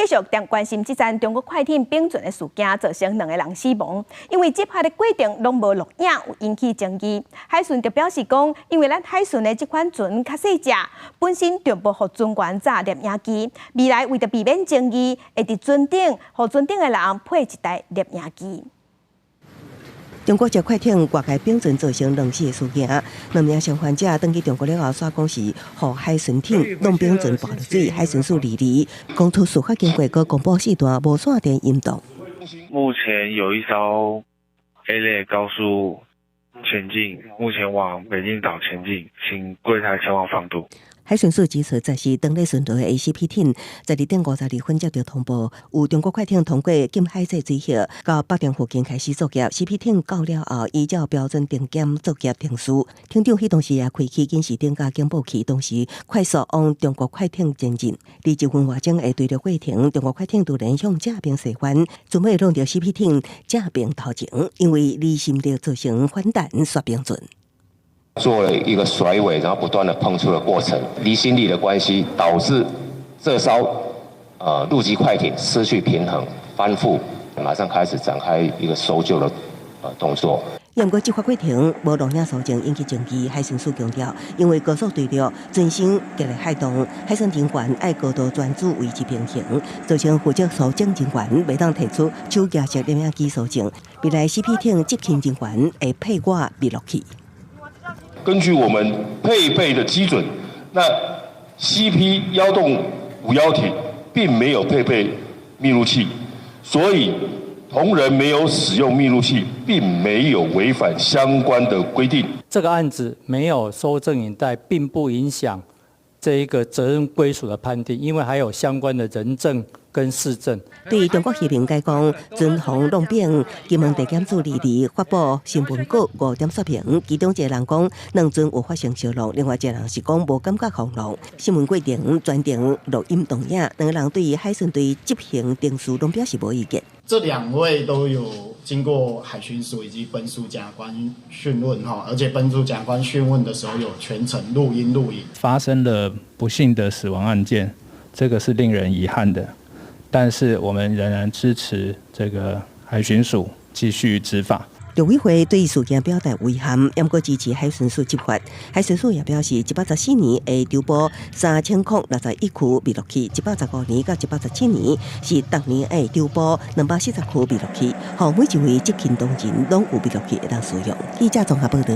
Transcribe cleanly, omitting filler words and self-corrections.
继续点关心这站中国快艇并船的事件，造成2个人死亡。因为执法的过程拢无录影，有引起争议。海巡就表示讲，因为咱海巡的这款船较细只，本身就无互船员扎摄影机。未来为着避免争议，会伫船顶互船顶的人配一台摄影机。 中国籍快艇挂海并船造成2死的事件，2名伤患者登去中国了后，煞讲是互海巡艇弄并船泼落水，海巡署离离，公图司法经过各公布4段无线电音档。目前有一艘 A 类高速前进，目前往北京岛前进，请柜台前往放渡。 海巡署指出，在是登陆巡逻的 ACP 艇，12点52分接到通报，有中国快艇通过禁海制水域，到北定附近开始作业。CP 艇到了后，依照标准定检作业停驶。艇长迄当时也开启警示灯甲警报器，同时快速往中国快艇前进。21分外钟，会对着过程，中国快艇突然向正边驶翻，准备弄到 CP 艇正边头前，因为离心力造成反弹刷并船。 做了一个甩尾，然后不断的碰触的过程，离心力的关系导致这艘陆基快艇失去平衡翻覆，马上开始展开一个搜救的动作。不过，执法过程无录影所证引起争议，海巡署强调，因为高速对流船身激烈海动，海巡人员爱高度专注维持平衡，造成负责搜证人员未当提出手架式摄影机所证。未来 CP 艇执勤人员会配挂闭路器。 根据我们配备的基准，那 CP 1洞51艇并没有配备密录器，所以同仁没有使用密录器，并没有违反相关的规定。这个案子没有收证影带，并不影响这一个责任归属的判定，因为还有相关的人证。 跟市政对中国渔民解讲，船防弄并，金门地检署离发布新闻稿5点说明，其中一个人讲2船有发生烧弄，另外一个人是讲无感觉轰弄。新闻过程专程录音录影，2个人对于海巡队执行定数都表示无意见。这2位都有经过海巡署以及本署检察官讯问而且本署检察官讯问的时候有全程录音录影。发生了不幸的死亡案件，这个是令人遗憾的。 但是我们仍然支持这个海巡署继续执法。陆委会对事件表达遗憾，也过支持海巡署执法。海巡署也表示，114年会丢拨3061区闭路器，115年到117年是逐年会丢拨240区闭路器，让每一位执勤同仁拢有闭路器会当使用。记者综合报道。